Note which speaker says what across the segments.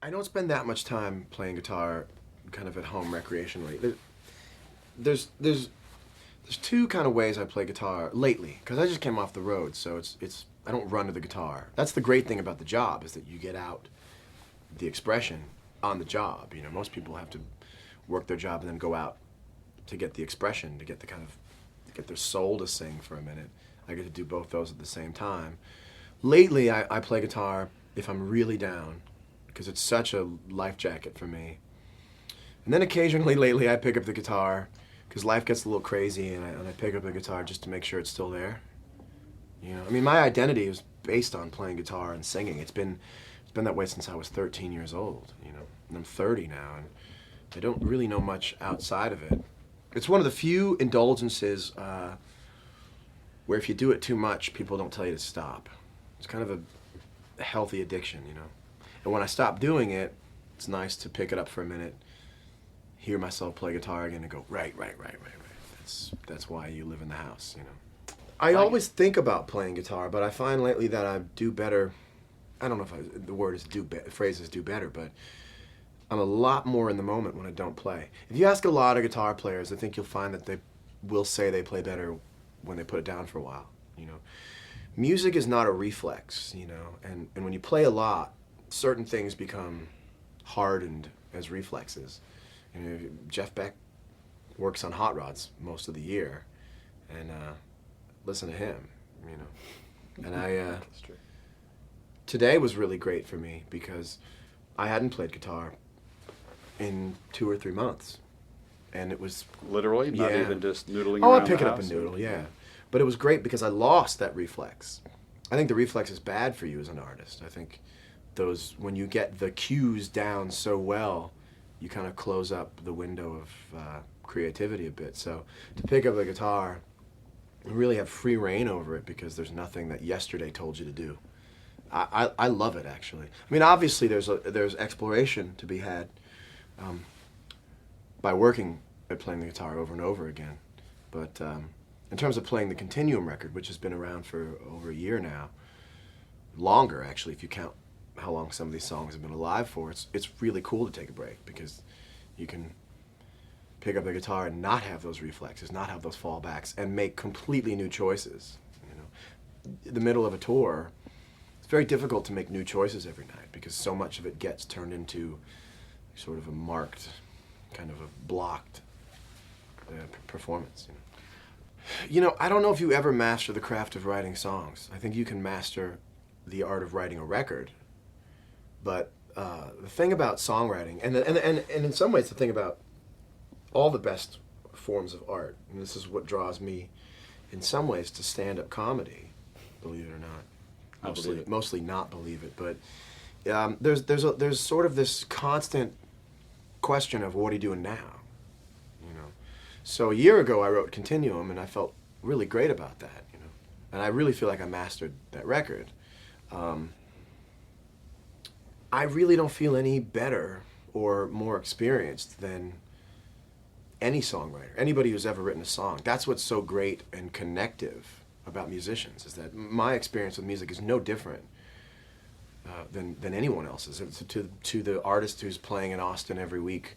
Speaker 1: I don't spend that much time playing guitar kind of at home recreationally. There's two kind of ways I play guitar lately, because I just came off the road, so it's I don't run to the guitar. That's the great thing about the job, is that you get out the expression on the job. You know, most people have to work their job and then go out to get the expression, to get the kind of to get their soul to sing for a minute. I get to do both those at the same time. Lately, I play guitar if I'm really down, because it's such a life jacket for me. And then occasionally lately I pick up the guitar because life gets a little crazy, and I pick up the guitar just to make sure it's still there. You know, I mean, my identity is based on playing guitar and singing. It's been that way since I was 13 years old. You know, and I'm 30 now, and I don't really know much outside of it. It's one of the few indulgences where if you do it too much, people don't tell you to stop. It's kind of a healthy addiction, you know. And when I stop doing it, it's nice to pick it up for a minute, hear myself play guitar again, and go, right. That's why you live in the house, you know. I always think about playing guitar, but I find lately that I do better. I don't know if the word is the phrase is do better, but I'm a lot more in the moment when I don't play. If you ask a lot of guitar players, I think you'll find that they will say they play better when they put it down for a while, you know. Music is not a reflex, you know, and when you play a lot, certain things become hardened as reflexes. You know, Jeff Beck works on hot rods most of the year, and listen to him, you know. And
Speaker 2: That's true.
Speaker 1: today was really great for me because I hadn't played guitar in 2 or 3 months, and it was
Speaker 2: Literally, not
Speaker 1: yeah.
Speaker 2: even just noodling
Speaker 1: Oh,
Speaker 2: around
Speaker 1: I pick
Speaker 2: the
Speaker 1: it up
Speaker 2: house?
Speaker 1: and noodle, yeah. But it was great because I lost that reflex. I think the reflex is bad for you as an artist. I think when you get the cues down so well, you kind of close up the window of creativity a bit. So to pick up the guitar and really have free reign over it, because there's nothing that yesterday told you to do. I love it, actually. I mean, obviously there's exploration to be had by working at playing the guitar over and over again. But in terms of playing the Continuum record, which has been around for over a year now, longer actually if you count how long some of these songs have been alive for, it's really cool to take a break, because you can pick up the guitar and not have those reflexes, not have those fallbacks, and make completely new choices. You know, in the middle of a tour, it's very difficult to make new choices every night, because so much of it gets turned into sort of a marked, kind of a blocked performance. You know, I don't know if you ever master the craft of writing songs. I think you can master the art of writing a record, but the thing about songwriting, and in some ways the thing about all the best forms of art, and this is what draws me in some ways to stand-up comedy, believe it or not. Mostly not believe it, but there's sort of this constant question of what are you doing now, you know. So a year ago I wrote Continuum, and I felt really great about that, you know, and I really feel like I mastered that record. I really don't feel any better or more experienced than any songwriter, anybody who's ever written a song. That's what's so great and connective about musicians, is that my experience with music is no different than anyone else's. To the artist who's playing in Austin every week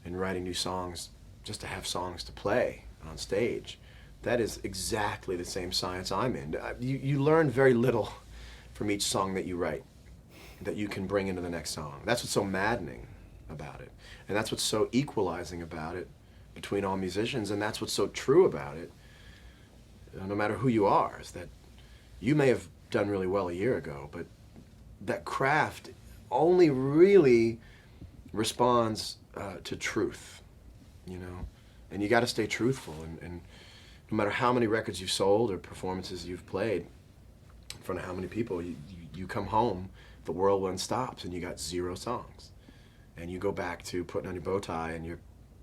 Speaker 1: and writing new songs just to have songs to play on stage, that is exactly the same science I'm in. You learn very little from each song that you write that you can bring into the next song. That's what's so maddening about it, and that's what's so equalizing about it between all musicians, and that's what's so true about it, no matter who you are, is that you may have done really well a year ago, but that craft only really responds to truth, you know, and you got to stay truthful, and no matter how many records you've sold or performances you've played in front of how many people, you come home, the whirlwind stops, and you got 0 songs, and you go back to putting on your bow tie and your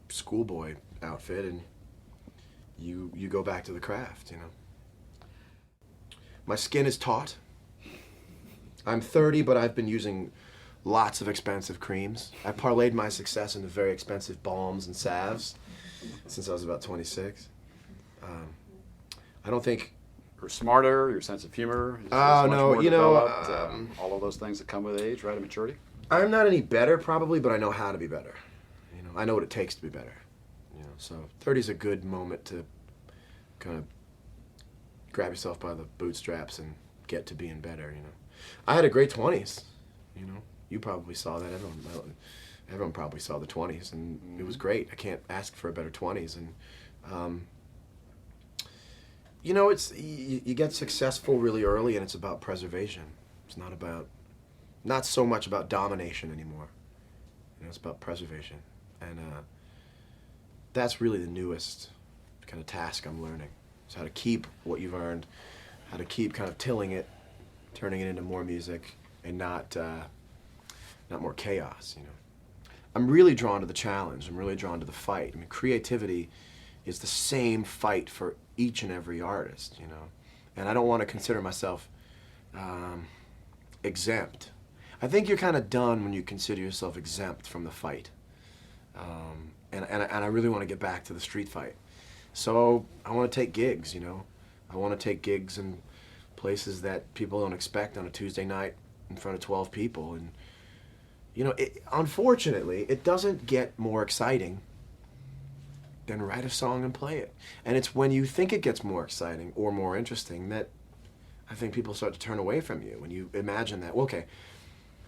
Speaker 1: schoolboy outfit, and you go back to the craft, you know. My skin is taut. I'm 30, but I've been using lots of expensive creams. I parlayed my success into very expensive balms and salves since I was about 26. I don't think...
Speaker 2: You're smarter, your sense of humor is
Speaker 1: Oh,
Speaker 2: much
Speaker 1: no,
Speaker 2: more
Speaker 1: you know,
Speaker 2: developed, all of those things that come with age, right, and maturity?
Speaker 1: I'm not any better probably, but I know how to be better. You know, I know what it takes to be better. You know, so 30 is a good moment to kind of grab yourself by the bootstraps and get to being better. You know, I had a great 20s. You know, you probably saw that. Everyone probably saw the 20s, and it was great. I can't ask for a better 20s. And you know, you get successful really early, and it's about preservation. It's not so much about domination anymore. You know, it's about preservation, and that's really the newest kind of task I'm learning. Is how to keep what you've earned, how to keep kind of tilling it, turning it into more music, and not more chaos. You know, I'm really drawn to the challenge. I'm really drawn to the fight. I mean, creativity is the same fight for each and every artist. You know, and I don't want to consider myself exempt. I think you're kind of done when you consider yourself exempt from the fight. And I really want to get back to the street fight. So I want to take gigs, you know. I want to take gigs in places that people don't expect on a Tuesday night in front of 12 people. And, you know, unfortunately, it doesn't get more exciting than write a song and play it. And it's when you think it gets more exciting or more interesting that I think people start to turn away from you. When you imagine that, well, okay,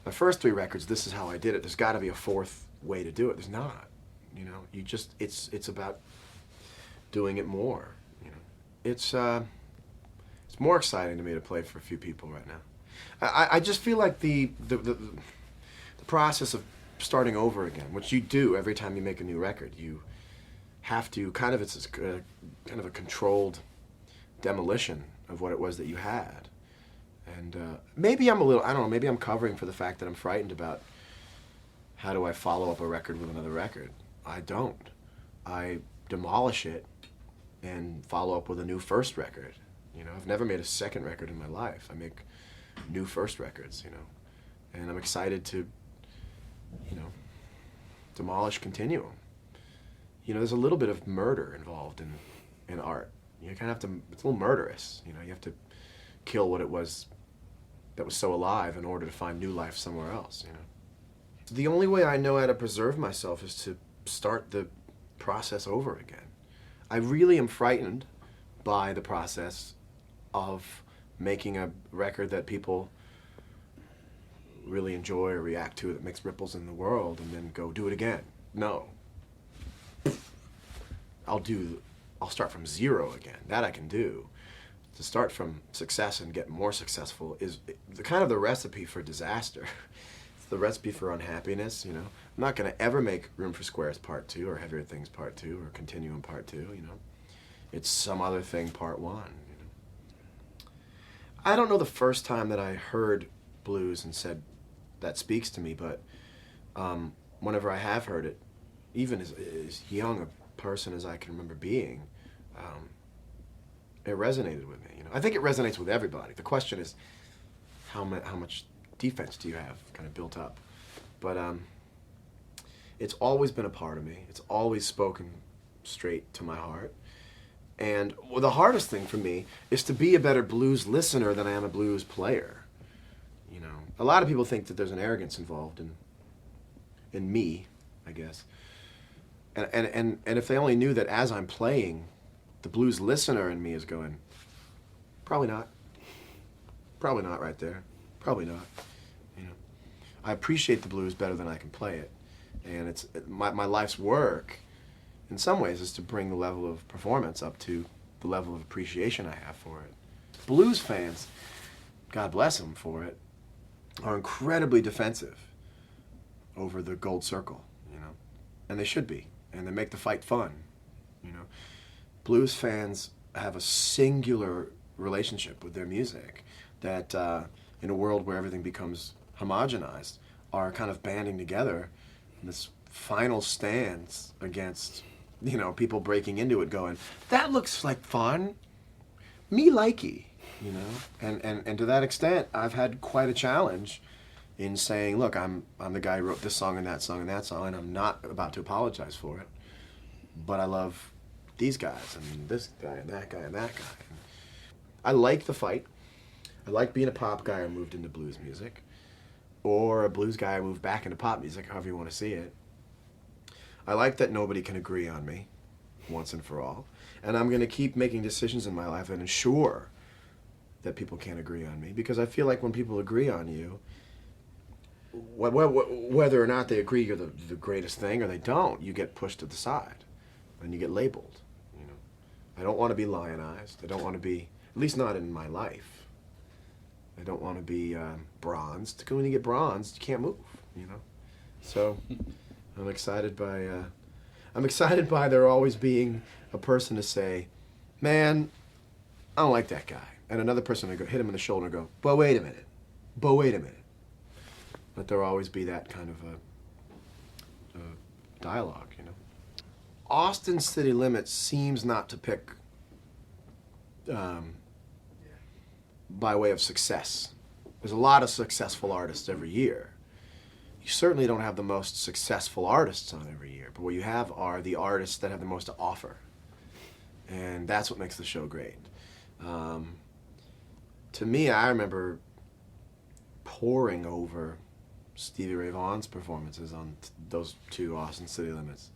Speaker 1: my first 3 records, this is how I did it. There's got to be a 4th way to do it. There's not. You know, it's about doing it more. You know, it's more exciting to me to play for a few people right now. I just feel like the process of starting over again, which you do every time you make a new record, you have to it's kind of a controlled demolition of what it was that you had. And maybe I'm I don't know, maybe I'm covering for the fact that I'm frightened about how do I follow up a record with another record. I don't. I demolish it and follow up with a new first record. You know, I've never made a second record in my life. I make new first records, you know. And I'm excited to, you know, demolish Continuum. You know, there's a little bit of murder involved in art. You kind of have to, it's a little murderous, you know, you have to kill what it was that was so alive in order to find new life somewhere else, you know. The only way I know how to preserve myself is to start the process over again. I really am frightened by the process of making a record that people really enjoy or react to, that makes ripples in the world, and then go do it again. No. I'll start from 0 again. That I can do. To start from success and get more successful is kind of the recipe for disaster. It's the recipe for unhappiness, you know. I'm not going to ever make Room for Squares Part 2 or Heavier Things Part 2 or Continuum Part 2, you know. It's some other thing Part 1, you know. I don't know the first time that I heard blues and said, that speaks to me, but whenever I have heard it, even as young a person as I can remember being, it resonated with me. You know, I think it resonates with everybody. The question is, how much defense do you have kind of built up? But it's always been a part of me. It's always spoken straight to my heart. And the hardest thing for me is to be a better blues listener than I am a blues player. You know, a lot of people think that there's an arrogance involved in me, I guess. And if they only knew that as I'm playing, the blues listener in me is going, probably not right there, probably not. You know, I appreciate the blues better than I can play it, and it's my life's work, in some ways, is to bring the level of performance up to the level of appreciation I have for it. Blues fans, God bless them for it, are incredibly defensive over the gold circle, you know, and they should be, and they make the fight fun, you know. Blues fans have a singular relationship with their music that in a world where everything becomes homogenized are kind of banding together in this final stance against, you know, people breaking into it going, that looks like fun, me likey, you know. And to that extent, I've had quite a challenge in saying, look, I'm the guy who wrote this song and that song and that song, and I'm not about to apologize for it, but I love these guys and this guy and that guy and that guy. And I like the fight. I like being a pop guy who moved into blues music. or a blues guy move back into pop music, however you want to see it. I like that nobody can agree on me once and for all. And I'm going to keep making decisions in my life and ensure that people can't agree on me, because I feel like when people agree on you, whether or not they agree you're the greatest thing or they don't, you get pushed to the side and you get labeled. You know, I don't want to be lionized. I don't want to be, at least not in my life. I don't want to be bronzed. Because when you get bronzed, you can't move. You know, so I'm excited by there always being a person to say, man, I don't like that guy, and another person to go hit him in the shoulder and go, but wait a minute. Let there always be that kind of a dialogue, you know. Austin City Limits seems not to pick by way of success. There's a lot of successful artists every year. You certainly don't have the most successful artists on every year, but what you have are the artists that have the most to offer. And that's what makes the show great. To me, I remember poring over Stevie Ray Vaughan's performances on those two Austin City Limits.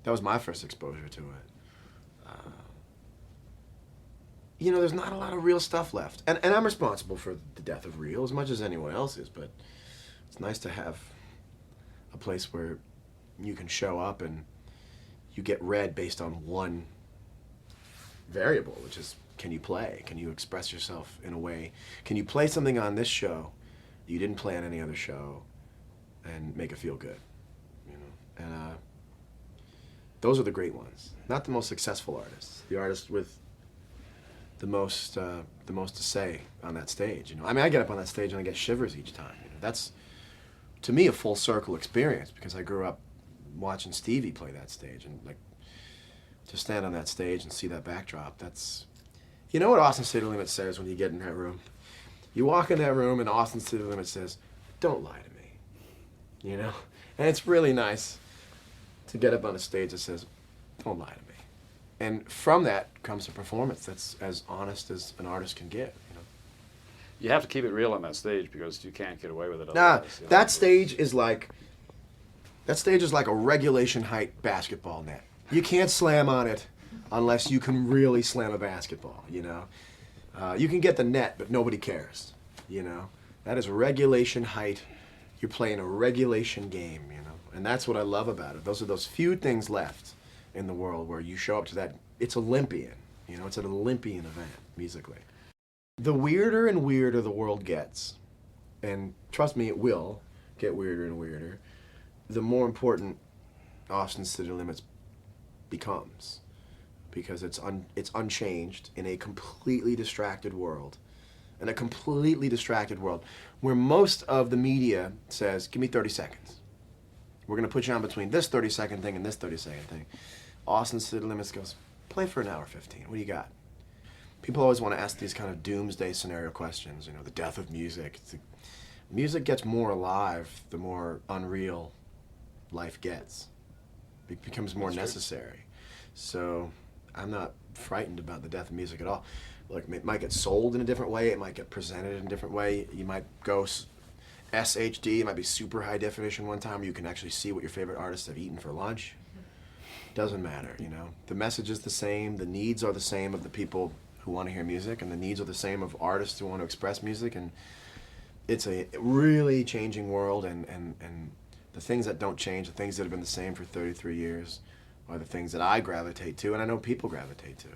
Speaker 1: That was my first exposure to it. You know, there's not a lot of real stuff left. And I'm responsible for the death of real as much as anyone else is, but it's nice to have a place where you can show up and you get read based on one variable, which is, can you play? Can you express yourself in a way? Can you play something on this show you didn't play on any other show and make it feel good? You know, and those are the great ones, not the most successful artists. The artists with the most to say on that stage. You know, I mean, I get up on that stage and I get shivers each time. You know, that's to me a full circle experience, because I grew up watching Stevie play that stage, and like to stand on that stage and see that backdrop. That's, you know what Austin City Limits says when you get in that room. You walk in that room and Austin City Limits says, "Don't lie to me," you know, and it's really nice to get up on a stage that says, "Don't lie to me." And from that comes a performance that's as honest as an artist can get. You know,
Speaker 2: You have to keep it real on that stage because you can't get away with it
Speaker 1: nah,
Speaker 2: otherwise. You know?
Speaker 1: that stage is like a regulation height basketball net. You can't slam on it unless you can really slam a basketball. You know, you can get the net, but nobody cares. You know, that is regulation height. You're playing a regulation game. You know, and that's what I love about it. Those are those few things left in the world where you show up to that, it's Olympian. You know, it's an Olympian event musically. The weirder and weirder the world gets, and trust me, it will get weirder and weirder, the more important Austin City Limits becomes, because it's unchanged in a completely distracted world. In a completely distracted world where most of the media says, give me 30 seconds. We're going to put you on between this 30-second thing and this 30-second thing. Austin City Limits goes, play for an hour 15. What do you got? People always want to ask these kind of doomsday scenario questions, you know, the death of music. Music gets more alive the more unreal life gets. It becomes more necessary. So I'm not frightened about the death of music at all. Look, it might get sold in a different way. It might get presented in a different way. You might go SHD. It might be super high definition one time where you can actually see what your favorite artists have eaten for lunch. Doesn't matter, you know. The message is the same. The needs are the same of the people who want to hear music, and the needs are the same of artists who want to express music. And it's a really changing world, and the things that don't change, the things that have been the same for 33 years, are the things that I gravitate to, and I know people gravitate to.